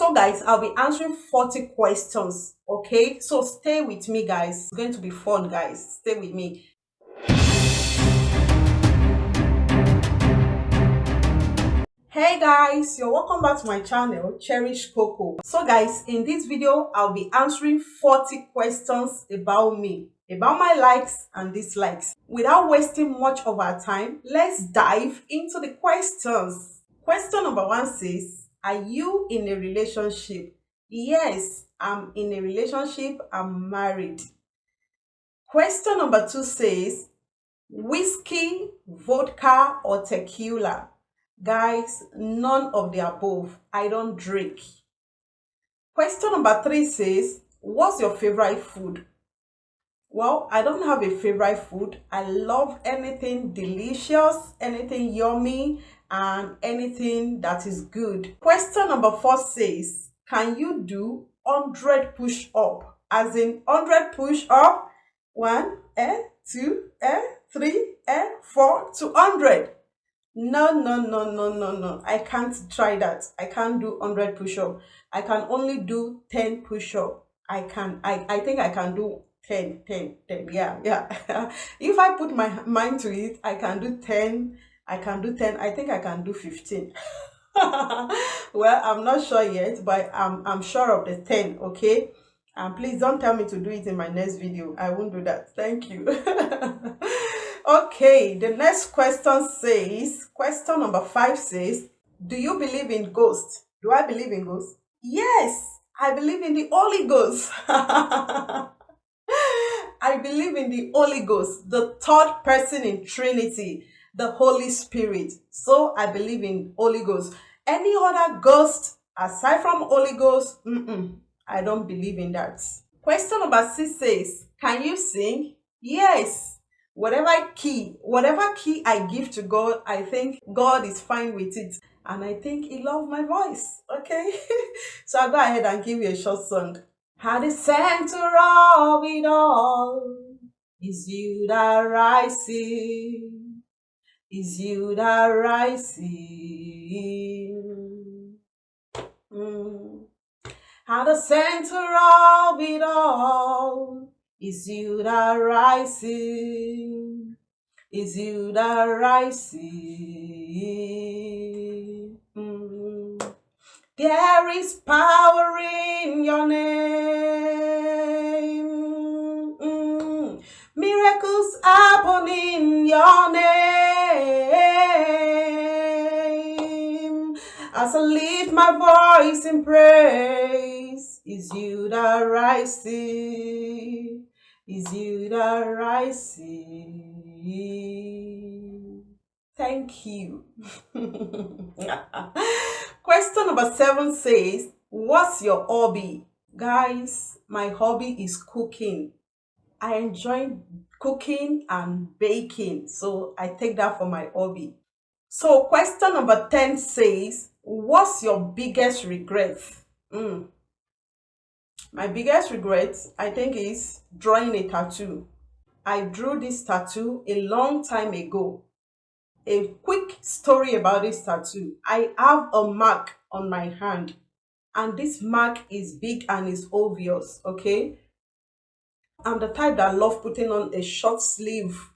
So guys, I'll be answering 40 questions. Okay, so stay with me guys. It's going to be fun guys. Stay with me. Hey guys, you're welcome back to my channel, Cherish Coco. So guys, in this video I'll be answering 40 questions about me, about my likes and dislikes. Without wasting much of our time, let's dive into the questions. Question number 1 says, are you in a relationship? Yes, I'm in a relationship. I'm married. Question number 2 says, whiskey, vodka, or tequila? Guys, none of the above. I don't drink. Question number 3 says, what's your favorite food? Well, I don't have a favorite food. I love anything delicious, anything yummy, and anything that is good. Question number 4 says, can you do 100 push up? As in 100 push up, 1, 2, 3, 4 to 100. No. I can't try that. I can't do 100 push-up. I can only do 10 push-up. I think I can do 10. Yeah. If I put my mind to it, I can do 10. I can do 10. I think I can do 15. Well, I'm not sure yet, but I'm sure of the 10, okay? And please don't tell me to do it in my next video. I won't do that. Thank you. Okay, the next question says, question number 5 says, do you believe in ghosts? Do I believe in ghosts? Yes, I believe in the Holy Ghost. I believe in the Holy Ghost, the third person in Trinity, the Holy Spirit. So I believe in Holy Ghost. Any other ghost aside from Holy Ghost, I don't believe in that. Question number 6 says, can you sing? Yes. Whatever key I give to God, I think God is fine with it. And I think He loves my voice. Okay? So I'll go ahead and give you a short song. At the center of it all is you that I see. Is you that I see. At the center of it all is you that rising, is you that rising. There is power in your name. Miracles happen in your name. As I lift my voice in praise, is you that rising, is you that rising. Thank you. Question number 7 says, what's your hobby? Guys, my hobby is cooking. I enjoy cooking and baking, so I take that for my hobby. So question number 10 says, what's your biggest regret? My biggest regret, I think, is drawing a tattoo. I drew this tattoo a long time ago. A quick story about this tattoo. I have a mark on my hand, and this mark is big and is obvious, okay? I'm the type that love putting on a short sleeve.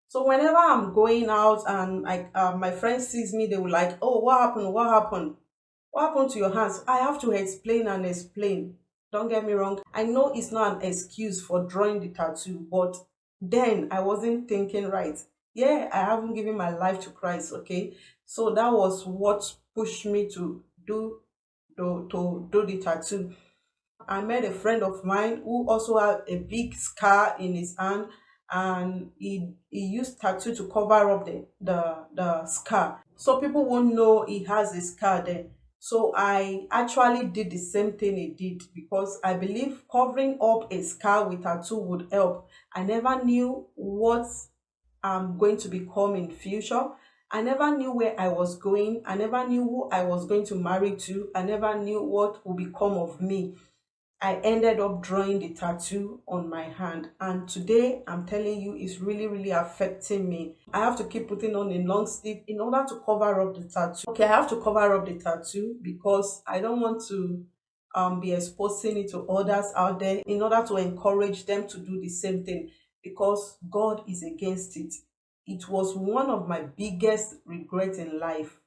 So whenever I'm going out and my friend sees me, they will like, oh, what happened? What happened? What happened to your hands? I have to explain and explain. Don't get me wrong. I know it's not an excuse for drawing the tattoo, but then I wasn't thinking right. Yeah, I haven't given my life to Christ, okay? So that was what pushed me to do the tattoo. I met a friend of mine who also had a big scar in his hand, and he used tattoo to cover up the scar, so people won't know he has a scar there. So I actually did the same thing he did, because I believe covering up a scar with tattoo would help. I never knew what I'm going to become in future. I never knew where I was going. I never knew who I was going to marry to. I never knew what would become of me. I ended up drawing the tattoo on my hand. And today, I'm telling you, it's really, really affecting me. I have to keep putting on a long sleeve in order to cover up the tattoo. Okay, I have to cover up the tattoo because I don't want to be exposing it to others out there in order to encourage them to do the same thing, because God is against it. It was one of my biggest regrets in life,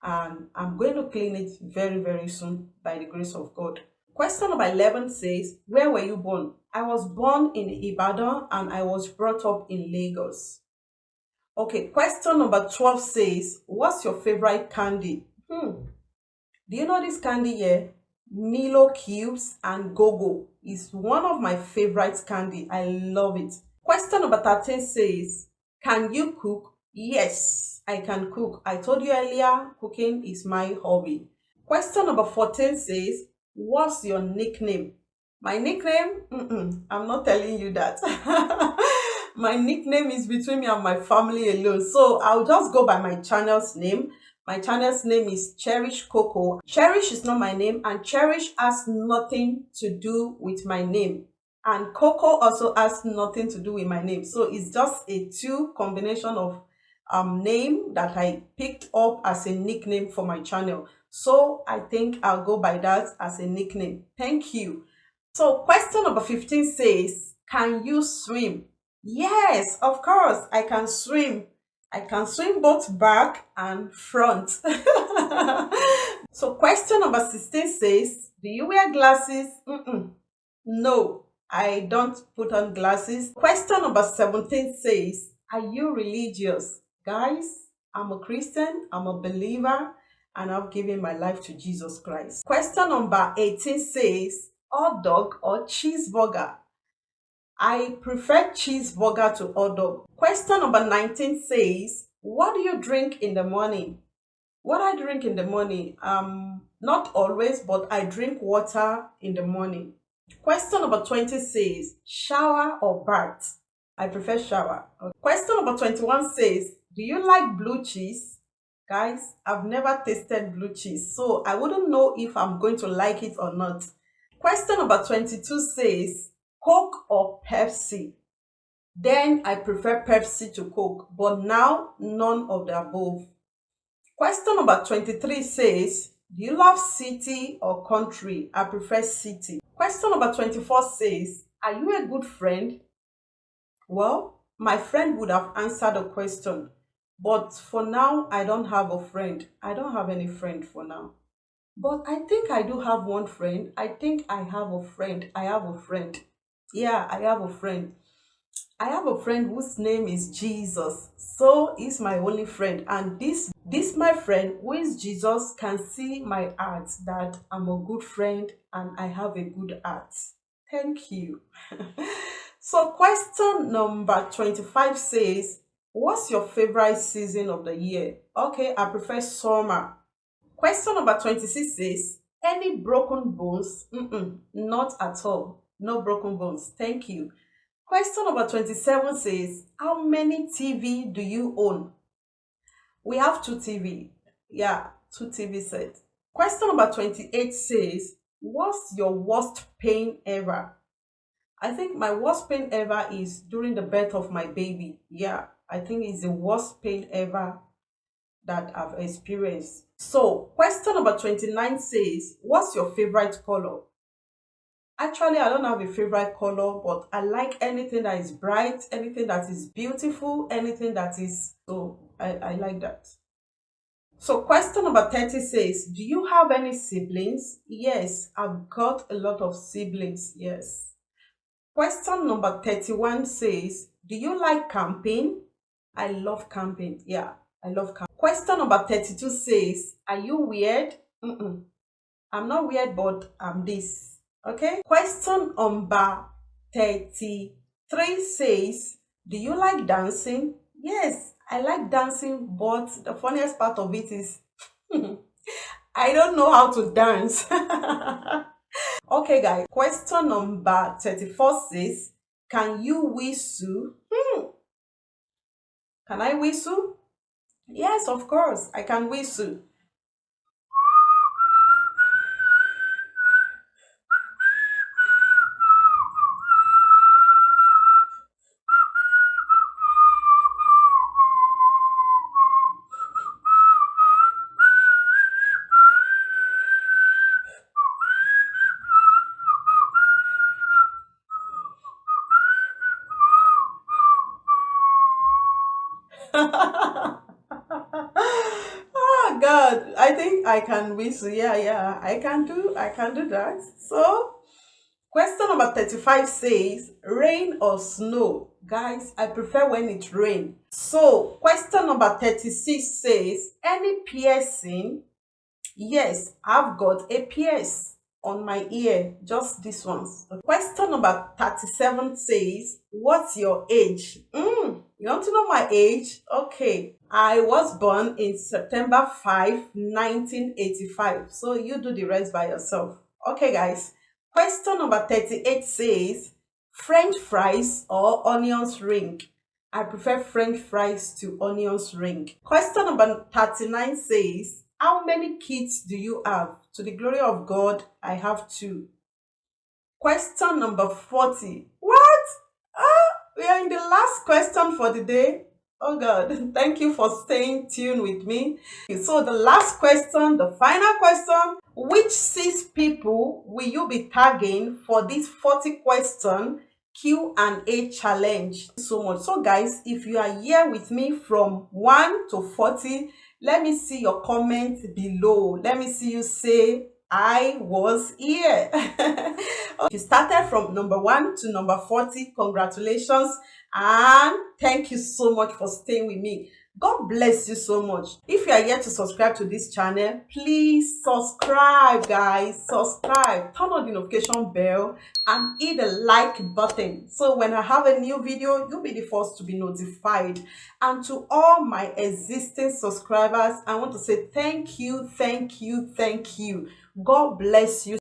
and I'm going to clean it very, very soon by the grace of God. Question number 11 says, where were you born? I was born in Ibadan and I was brought up in Lagos. Okay, question number 12 says, what's your favorite candy? Do you know this candy here? Milo cubes and Go-Go is one of my favorite candy. I love it. Question number 13 says, can you cook? Yes, I can cook. I told you earlier, cooking is my hobby. Question number 14 says, what's your nickname? My nickname? I'm not telling you that. My nickname is between me and my family alone. So I'll just go by my channel's name. My channel's name is Cherish Coco. Cherish is not my name, and Cherish has nothing to do with my name. And Coco also has nothing to do with my name. So it's just a two combination of name that I picked up as a nickname for my channel. So I think I'll go by that as a nickname. Thank you. So question number 15 says, can you swim? Yes, of course, I can swim. I can swim both back and front. So question number 16 says, do you wear glasses? No, I don't put on glasses. Question number 17 says, are you religious? Guys, I'm a Christian, I'm a believer, and I've given my life to Jesus Christ. Question number 18 says, hot dog or cheeseburger? I prefer cheeseburger to hot dog. Question number 19 says, what do you drink in the morning? What I drink in the morning? Not always, but I drink water in the morning. Question number 20 says, shower or bath? I prefer shower. Question number 21 says, do you like blue cheese? Guys, I've never tasted blue cheese, so I wouldn't know if I'm going to like it or not. Question number 22 says, Coke or Pepsi? Then I prefer Pepsi to Coke, but now none of the above. Question number 23 says, do you love city or country? I prefer city. Question number 24 says, are you a good friend? Well, my friend would have answered the question, but for now, I don't have a friend. I don't have any friend for now. But I think I do have one friend. I think I have a friend. I have a friend. Yeah, I have a friend. I have a friend whose name is Jesus. So he's my only friend. And this my friend who is Jesus can see my heart, that I'm a good friend and I have a good heart. Thank you. So question number 25 says, what's your favorite season of the year? Okay, I prefer summer. Question number 26 says, any broken bones? Not at all. No broken bones. Thank you. Question number 27 says, how many TV do you own? We have two TV. Yeah, two TV sets. Question number 28 says, what's your worst pain ever? I think my worst pain ever is during the birth of my baby. Yeah, I think it's the worst pain ever that I've experienced. So, question number 29 says, what's your favorite color? Actually, I don't have a favorite color, but I like anything that is bright, anything that is beautiful, anything that is, so I like that. So, question number 30 says, do you have any siblings? Yes, I've got a lot of siblings. Yes. Question number 31 says, do you like camping? I love camping. Yeah, I love camping. Question number 32 says, are you weird? I'm not weird, but I'm this. Okay. Question number 33 says, do you like dancing? Yes, I like dancing, but the funniest part of it is I don't know how to dance. Okay, guys. Question number 34 says, can you whistle? Can I whistle? Yes, of course, I can whistle. Oh God, I think I can whistle. Yeah, yeah, I can do that. So, question number 35 says, rain or snow? Guys, I prefer when it rain. So, question number 36 says, any piercing? Yes, I've got a pierce on my ear, just this ones. Question number 37 says, what's your age? You want to know my age? Okay. I was born in September 5, 1985. So you do the rest by yourself. Okay, guys. Question number 38 says, French fries or onions ring? I prefer French fries to onions ring. Question number 39 says, how many kids do you have? To the glory of God, I have two. Question number 40. What? We are in the last question for the day. Oh God, thank you for staying tuned with me. So the last question, the final question, which 6 people will you be tagging for this 40 question Q&A challenge? So much. So guys, if you are here with me from 1 to 40, let me see your comment below. Let me see you say I was here. You started from number 1 to number 40. Congratulations and thank you so much for staying with me. God bless you so much. If you are yet to subscribe to this channel, please subscribe, guys. Subscribe, turn on the notification bell and hit the like button. So when I have a new video, you'll be the first to be notified. And to all my existing subscribers, I want to say thank you, thank you, thank you. God bless you.